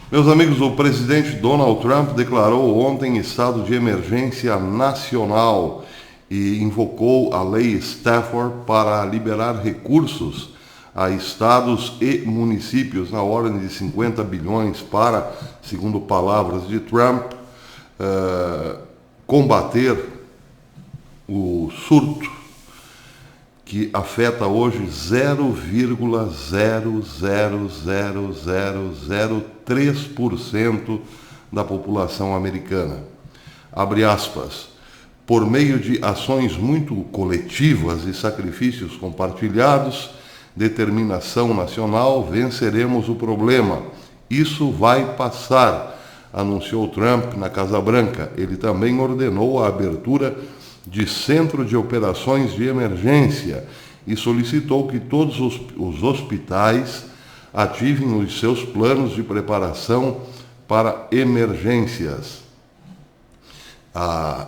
Meus amigos, o presidente Donald Trump declarou ontem estado de emergência nacional e invocou a lei Stafford para liberar recursos a estados e municípios na ordem de 50 bilhões para, segundo palavras de Trump, combater o surto que afeta hoje 0,00003% da população americana. Abre aspas. Por meio de ações muito coletivas e sacrifícios compartilhados, determinação nacional, venceremos o problema. Isso vai passar, anunciou Trump na Casa Branca. Ele também ordenou a abertura de centro de operações de emergência e solicitou que todos os hospitais ativem os seus planos de preparação para emergências.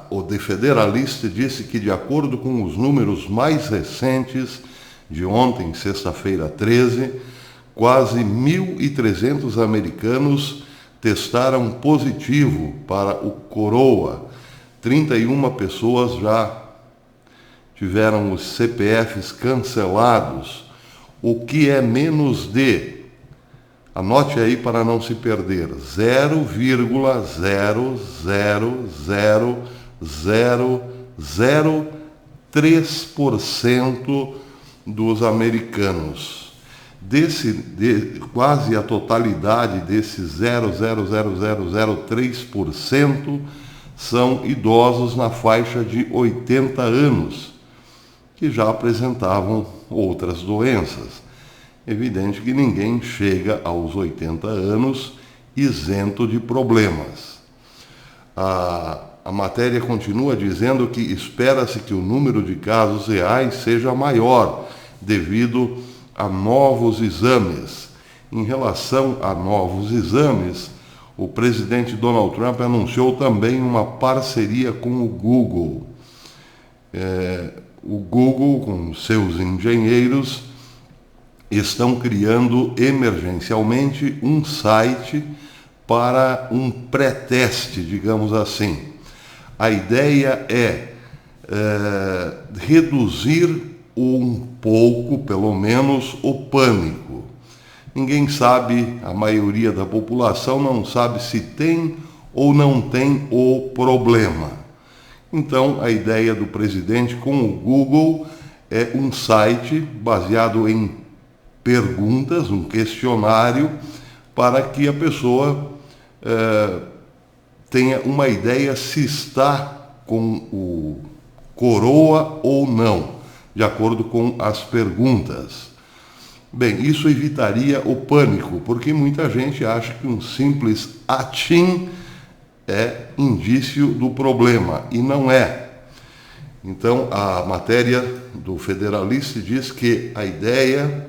O The Federalist disse que, de acordo com os números mais recentes de ontem, sexta-feira 13, quase 1.300 americanos testaram positivo para o coroa. 31 pessoas já tiveram os CPFs cancelados, o que é menos de, anote aí para não se perder, 0,00003% dos americanos. Quase a totalidade desses 0,00003% são idosos na faixa de 80 anos, que já apresentavam outras doenças. Evidente que ninguém chega aos 80 anos isento de problemas. A matéria continua dizendo que espera-se que o número de casos reais seja maior, devido a novos exames. Em relação a novos exames, o presidente Donald Trump anunciou também uma parceria com o Google. O Google, com seus engenheiros, estão criando emergencialmente um site para um pré-teste, digamos assim. A ideia é reduzir um pouco, pelo menos, o pânico. Ninguém sabe, a maioria da população não sabe se tem ou não tem o problema. Então, a ideia do presidente com o Google é um site baseado em perguntas, um questionário, para que a pessoa tenha uma ideia se está com o coroa ou não, de acordo com as perguntas. Bem, isso evitaria o pânico, porque muita gente acha que um simples atim é indício do problema, e não é. Então, a matéria do Federalist diz que a ideia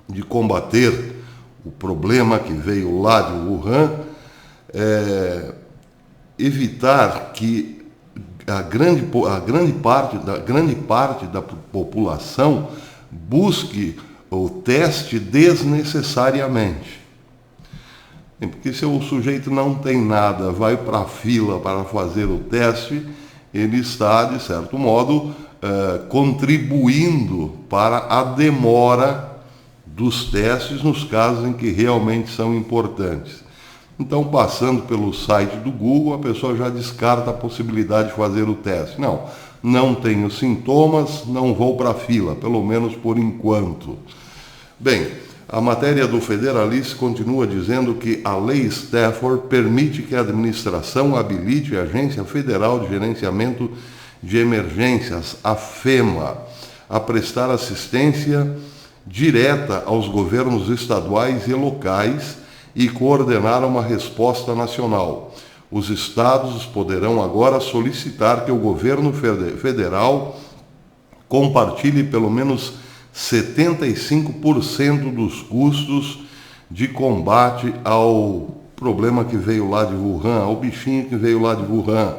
de combater o problema que veio lá de Wuhan é evitar que a grande parte da população busque o teste desnecessariamente. Porque se o sujeito não tem nada, vai para a fila para fazer o teste, ele está, de certo modo, contribuindo para a demora dos testes nos casos em que realmente são importantes. Então, passando pelo site do Google, a pessoa já descarta a possibilidade de fazer o teste. Não tenho sintomas, não vou para a fila, pelo menos por enquanto. Bem, a matéria do Federalist continua dizendo que a lei Stafford permite que a administração habilite a Agência Federal de Gerenciamento de Emergências, a FEMA, a prestar assistência direta aos governos estaduais e locais e coordenar uma resposta nacional. Os estados poderão agora solicitar que o governo federal compartilhe pelo menos 75% dos custos de combate ao problema que veio lá de Wuhan, ao bichinho que veio lá de Wuhan,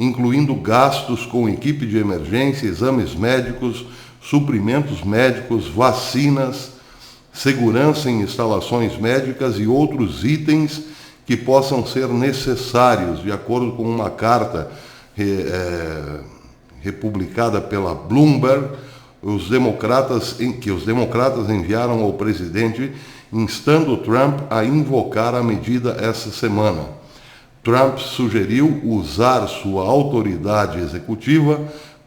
incluindo gastos com equipe de emergência, exames médicos, suprimentos médicos, vacinas, segurança em instalações médicas e outros itens que possam ser necessários, de acordo com uma carta republicada pela Bloomberg, que os democratas enviaram ao presidente, instando Trump a invocar a medida essa semana. Trump sugeriu usar sua autoridade executiva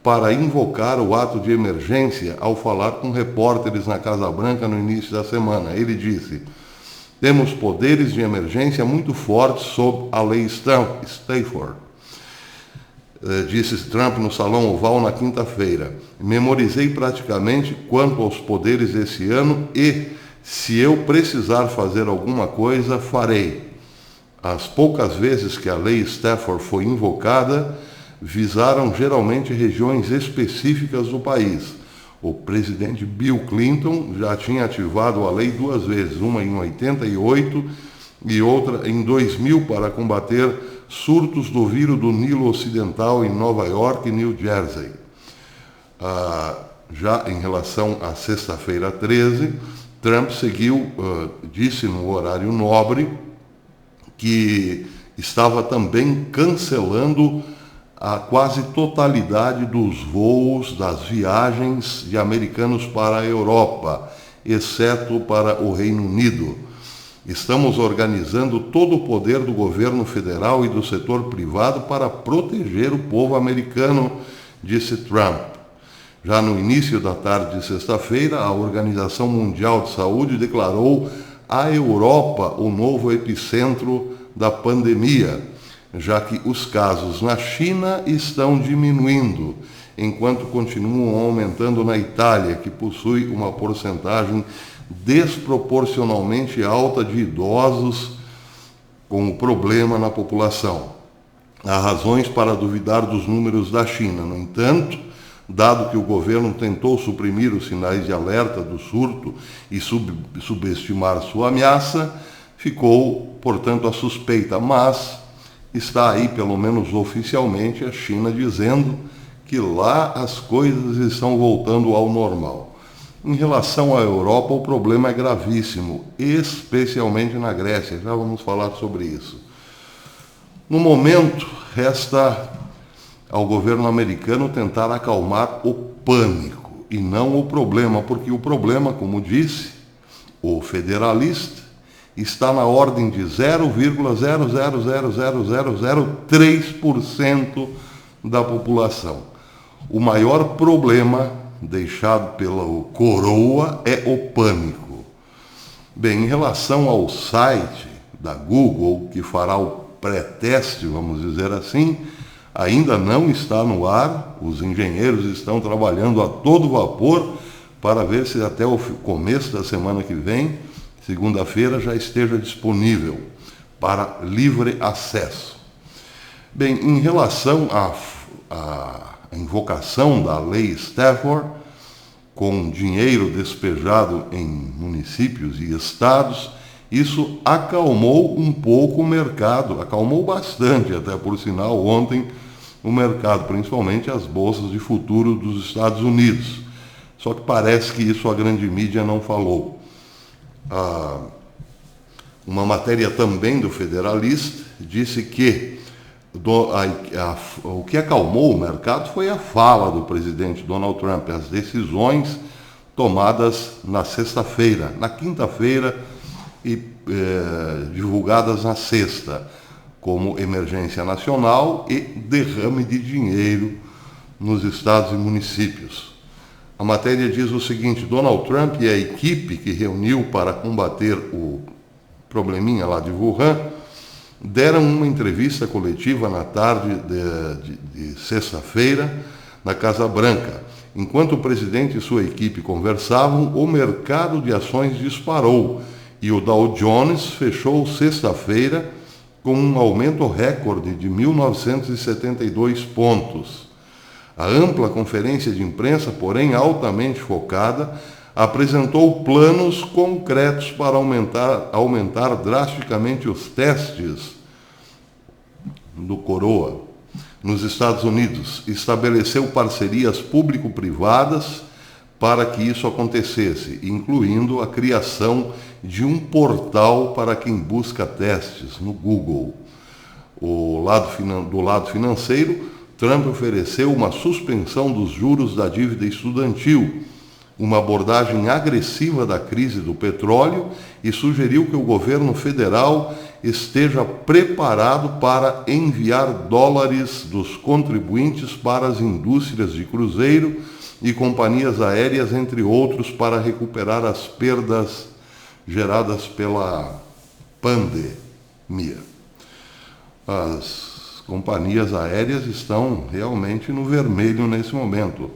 para invocar o ato de emergência ao falar com repórteres na Casa Branca no início da semana. Ele disse: temos poderes de emergência muito fortes sob a lei Stafford, disse Trump no Salão Oval na quinta-feira. Memorizei praticamente quanto aos poderes esse ano e, se eu precisar fazer alguma coisa, farei. As poucas vezes que a lei Stafford foi invocada, visaram geralmente regiões específicas do país. O presidente Bill Clinton já tinha ativado a lei 2 vezes, uma em 88 e outra em 2000, para combater surtos do vírus do Nilo Ocidental em Nova York e New Jersey. Já em relação à sexta-feira 13, Trump disse no horário nobre que estava também cancelando a quase totalidade dos voos, das viagens de americanos para a Europa, exceto para o Reino Unido. Estamos organizando todo o poder do governo federal e do setor privado para proteger o povo americano, disse Trump. Já no início da tarde de sexta-feira, a Organização Mundial de Saúde declarou a Europa o novo epicentro da pandemia, já que os casos na China estão diminuindo, enquanto continuam aumentando na Itália, que possui uma porcentagem desproporcionalmente alta de idosos com o problema na população. Há razões para duvidar dos números da China. No entanto, dado que o governo tentou suprimir os sinais de alerta do surto e subestimar sua ameaça, ficou, portanto, a suspeita, mas está aí, pelo menos oficialmente, a China dizendo que lá as coisas estão voltando ao normal. Em relação à Europa, o problema é gravíssimo, especialmente na Grécia. Já vamos falar sobre isso. No momento, resta ao governo americano tentar acalmar o pânico e não o problema, porque o problema, como disse o federalista, está na ordem de 0,0000003% da população. O maior problema deixado pela coroa é o pânico. Bem, em relação ao site da Google, que fará o pré-teste, vamos dizer assim, ainda não está no ar. Os engenheiros estão trabalhando a todo vapor para ver se até o começo da semana que vem, segunda-feira, já esteja disponível para livre acesso. Bem, em relação à invocação da lei Stafford, com dinheiro despejado em municípios e estados, isso acalmou um pouco o mercado, acalmou bastante, até por sinal, ontem, o mercado, principalmente as bolsas de futuro dos Estados Unidos. Só que parece que isso a grande mídia não falou. Uma matéria também do Federalista disse que o que acalmou o mercado foi a fala do presidente Donald Trump, as decisões tomadas na sexta-feira, na quinta-feira e divulgadas na sexta, como emergência nacional e derrame de dinheiro nos estados e municípios. A matéria diz o seguinte: Donald Trump e a equipe que reuniu para combater o probleminha lá de Wuhan deram uma entrevista coletiva na tarde de sexta-feira na Casa Branca. Enquanto o presidente e sua equipe conversavam, o mercado de ações disparou e o Dow Jones fechou sexta-feira com um aumento recorde de 1.972 pontos. A ampla conferência de imprensa, porém altamente focada, apresentou planos concretos para aumentar drasticamente os testes do coroa nos Estados Unidos. Estabeleceu parcerias público-privadas para que isso acontecesse, incluindo a criação de um portal para quem busca testes no Google. Do lado financeiro, Trump ofereceu uma suspensão dos juros da dívida estudantil, uma abordagem agressiva da crise do petróleo e sugeriu que o governo federal esteja preparado para enviar dólares dos contribuintes para as indústrias de cruzeiro e companhias aéreas, entre outros, para recuperar as perdas geradas pela pandemia. As companhias aéreas estão realmente no vermelho nesse momento.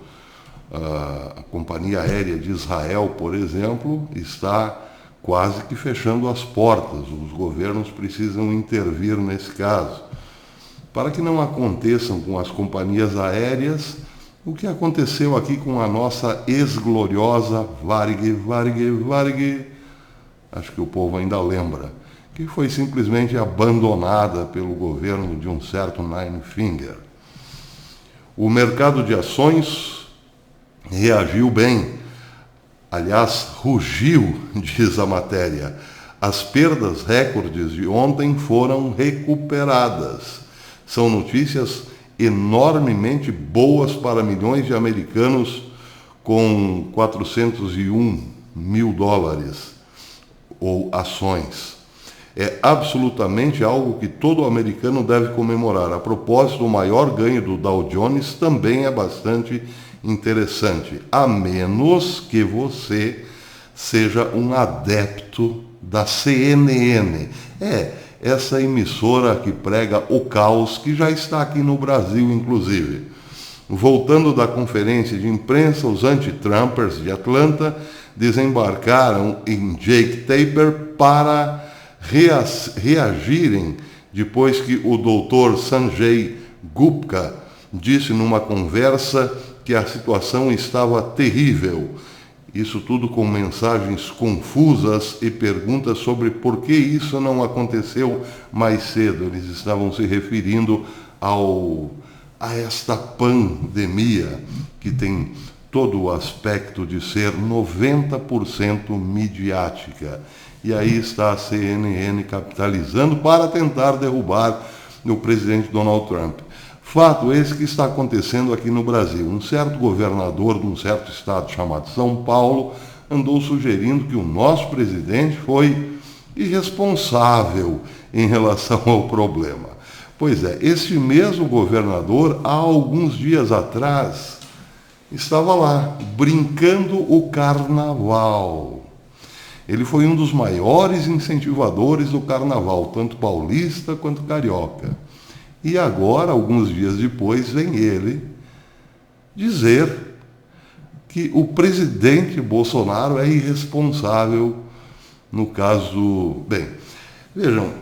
A Companhia Aérea de Israel, por exemplo, está quase que fechando as portas. Os governos precisam intervir nesse caso, para que não aconteçam com as companhias aéreas o que aconteceu aqui com a nossa ex-gloriosa Varig, acho que o povo ainda lembra, que foi simplesmente abandonada pelo governo de um certo Nine Finger. O mercado de ações reagiu bem, aliás, rugiu, diz a matéria. As perdas recordes de ontem foram recuperadas. São notícias enormemente boas para milhões de americanos com 401 mil dólares ou ações. É absolutamente algo que todo americano deve comemorar. A propósito, o maior ganho do Dow Jones também é bastante interessante, a menos que você seja um adepto da CNN. Essa emissora que prega o caos, que já está aqui no Brasil, inclusive. Voltando da conferência de imprensa, os anti-Trumpers de Atlanta desembarcaram em Jake Tapper para reagirem depois que o doutor Sanjay Gupta disse numa conversa que a situação estava terrível. Isso tudo com mensagens confusas e perguntas sobre por que isso não aconteceu mais cedo. Eles estavam se referindo a esta pandemia que tem todo o aspecto de ser 90% midiática. E aí está a CNN capitalizando para tentar derrubar o presidente Donald Trump. Fato esse que está acontecendo aqui no Brasil. Um certo governador de um certo estado chamado São Paulo andou sugerindo que o nosso presidente foi irresponsável em relação ao problema. Pois é, esse mesmo governador, há alguns dias atrás, estava lá, brincando o carnaval. Ele foi um dos maiores incentivadores do carnaval, tanto paulista quanto carioca. E agora, alguns dias depois, vem ele dizer que o presidente Bolsonaro é irresponsável no caso... Bem, vejam,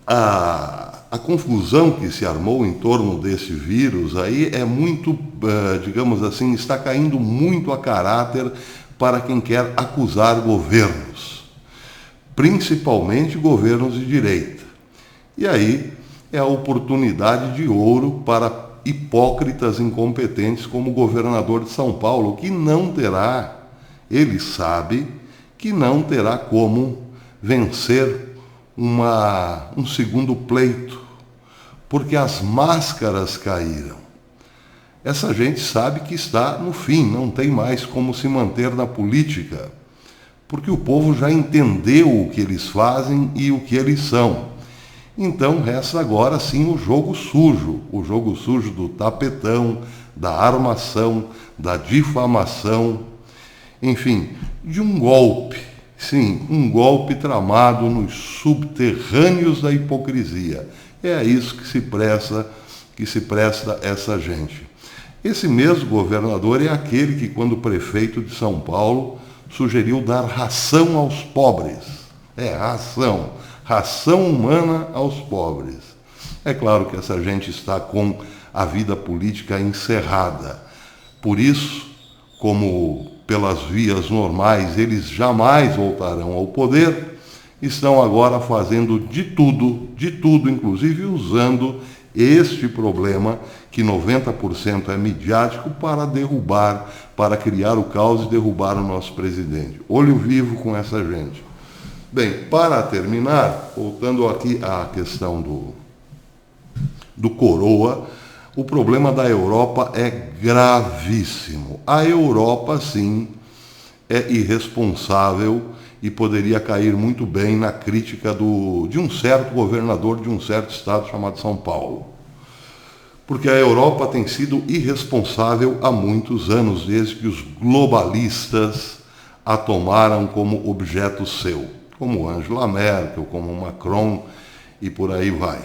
a confusão que se armou em torno desse vírus aí é muito, digamos assim, está caindo muito a caráter para quem quer acusar governos, principalmente governos de direita. E aí é a oportunidade de ouro para hipócritas incompetentes como o governador de São Paulo, que não terá, ele sabe que não terá como vencer um segundo pleito, porque as máscaras caíram. Essa gente sabe que está no fim, não tem mais como se manter na política, porque o povo já entendeu o que eles fazem e o que eles são. Então resta agora sim o jogo sujo do tapetão, da armação, da difamação, enfim, de um golpe, sim, um golpe tramado nos subterrâneos da hipocrisia. É a isso que se presta essa gente. Esse mesmo governador é aquele que, quando prefeito de São Paulo, sugeriu dar ração aos pobres. Ração humana aos pobres. É claro que essa gente está com a vida política encerrada. Por isso, como pelas vias normais eles jamais voltarão ao poder, estão agora fazendo de tudo, inclusive usando este problema, que 90% é midiático, para derrubar, para criar o caos e derrubar o nosso presidente. Olho vivo com essa gente. Bem, para terminar, voltando aqui à questão do coroa, o problema da Europa é gravíssimo. A Europa, sim, é irresponsável e poderia cair muito bem na crítica de um certo governador de um certo estado chamado São Paulo. Porque a Europa tem sido irresponsável há muitos anos, desde que os globalistas a tomaram como objeto seu, como Angela Merkel, como Macron e por aí vai.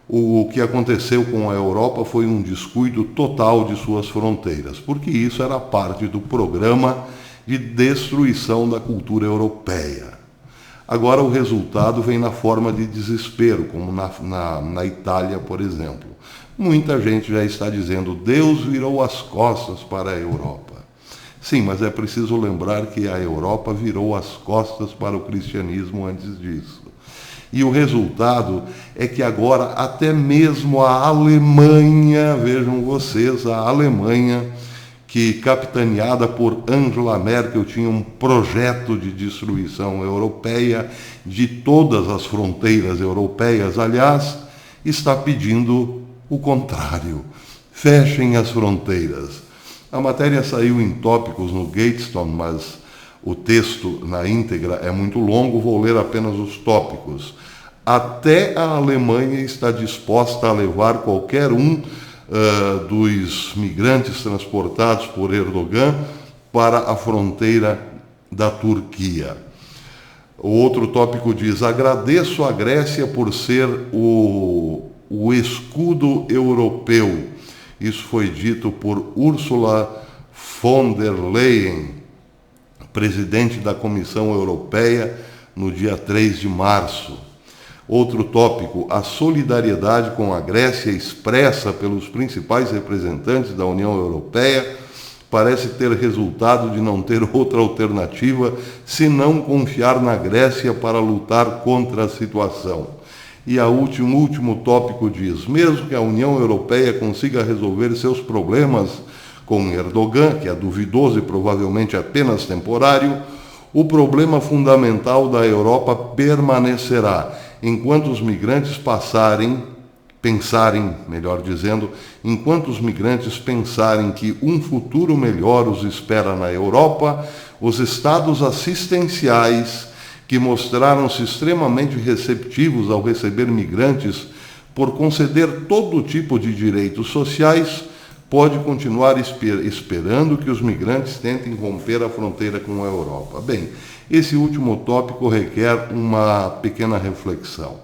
O que aconteceu com a Europa foi um descuido total de suas fronteiras, porque isso era parte do programa de destruição da cultura europeia. Agora o resultado vem na forma de desespero, como na Itália, por exemplo. Muita gente já está dizendo: Deus virou as costas para a Europa. Sim, mas é preciso lembrar que a Europa virou as costas para o cristianismo antes disso. E o resultado é que agora até mesmo a Alemanha, vejam vocês, a Alemanha, que capitaneada por Angela Merkel tinha um projeto de destruição europeia, de todas as fronteiras europeias, aliás, está pedindo o contrário. Fechem as fronteiras. A matéria saiu em tópicos no Gatestone, mas o texto na íntegra é muito longo, vou ler apenas os tópicos. Até a Alemanha está disposta a levar qualquer um dos migrantes transportados por Erdogan para a fronteira da Turquia. O outro tópico diz: agradeço à Grécia por ser o escudo europeu. Isso foi dito por Ursula von der Leyen, presidente da Comissão Europeia, no dia 3 de março. Outro tópico: a solidariedade com a Grécia expressa pelos principais representantes da União Europeia parece ter resultado de não ter outra alternativa senão confiar na Grécia para lutar contra a situação. E o último tópico diz: mesmo que a União Europeia consiga resolver seus problemas com Erdogan, que é duvidoso e provavelmente apenas temporário, o problema fundamental da Europa permanecerá. Enquanto os migrantes enquanto os migrantes pensarem que um futuro melhor os espera na Europa, os estados assistenciais, que mostraram-se extremamente receptivos ao receber migrantes por conceder todo tipo de direitos sociais, pode continuar esperando que os migrantes tentem romper a fronteira com a Europa. Bem, esse último tópico requer uma pequena reflexão.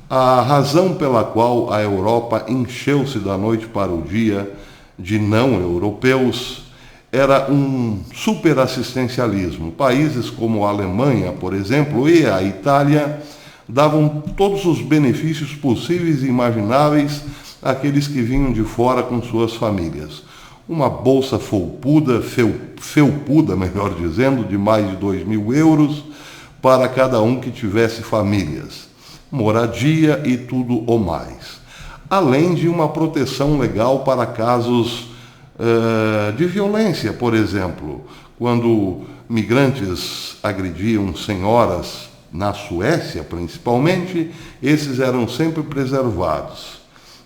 A razão pela qual a Europa encheu-se da noite para o dia de não-europeus era um superassistencialismo. Países como a Alemanha, por exemplo, e a Itália davam todos os benefícios possíveis e imagináveis àqueles que vinham de fora com suas famílias. Uma bolsa felpuda, melhor dizendo, de mais de 2.000 euros para cada um que tivesse famílias, moradia e tudo o mais. Além de uma proteção legal para casos de violência, por exemplo, quando migrantes agrediam senhoras, na Suécia principalmente, esses eram sempre preservados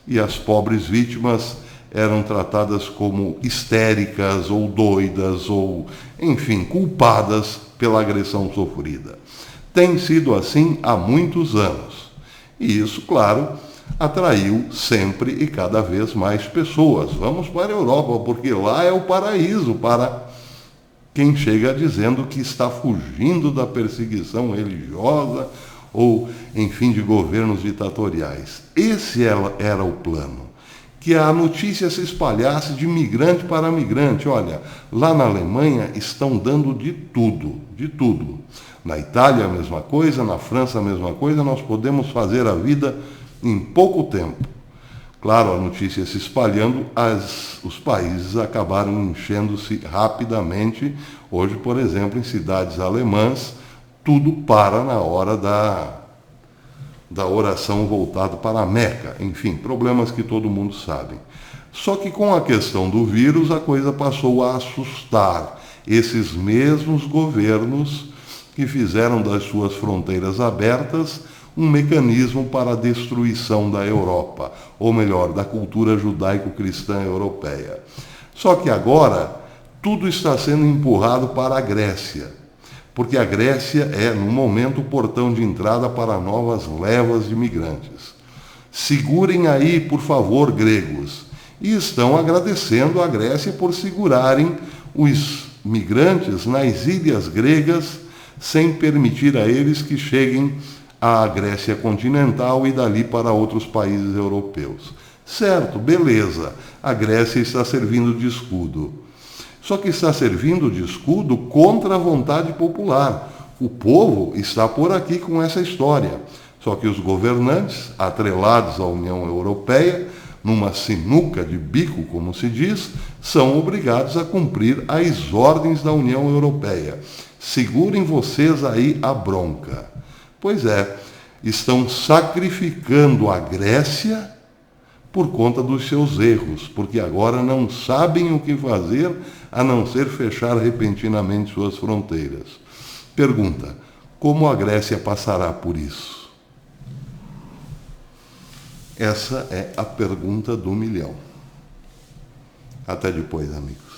e as pobres vítimas eram tratadas como histéricas ou doidas ou, enfim, culpadas pela agressão sofrida. Tem sido assim há muitos anos. E isso, claro, atraiu sempre e cada vez mais pessoas. Vamos para a Europa, porque lá é o paraíso para quem chega dizendo que está fugindo da perseguição religiosa ou, enfim, de governos ditatoriais. Esse era o plano. Que a notícia se espalhasse de migrante para migrante. Olha, lá na Alemanha estão dando de tudo, de tudo. Na Itália a mesma coisa, na França a mesma coisa, nós podemos fazer a vida em pouco tempo. Claro, a notícia se espalhando, os países acabaram enchendo-se rapidamente. Hoje, por exemplo, em cidades alemãs, tudo para na hora da oração voltado para a Meca. Enfim, problemas que todo mundo sabe. Só que com a questão do vírus, a coisa passou a assustar esses mesmos governos que fizeram das suas fronteiras abertas um mecanismo para a destruição da Europa, ou melhor, da cultura judaico-cristã europeia. Só que agora, tudo está sendo empurrado para a Grécia, porque a Grécia é, no momento, o portão de entrada para novas levas de imigrantes. Segurem aí, por favor, gregos. E estão agradecendo a Grécia por segurarem os migrantes nas ilhas gregas, sem permitir a eles que cheguem à Grécia continental e dali para outros países europeus. Certo, beleza, a Grécia está servindo de escudo. Só que está servindo de escudo contra a vontade popular. O povo está por aqui com essa história. Só que os governantes, atrelados à União Europeia, numa sinuca de bico, como se diz, são obrigados a cumprir as ordens da União Europeia. Segurem vocês aí a bronca. Pois é, estão sacrificando a Grécia por conta dos seus erros, porque agora não sabem o que fazer a não ser fechar repentinamente suas fronteiras. Pergunta: como a Grécia passará por isso? Essa é a pergunta do milhão. Até depois, amigos.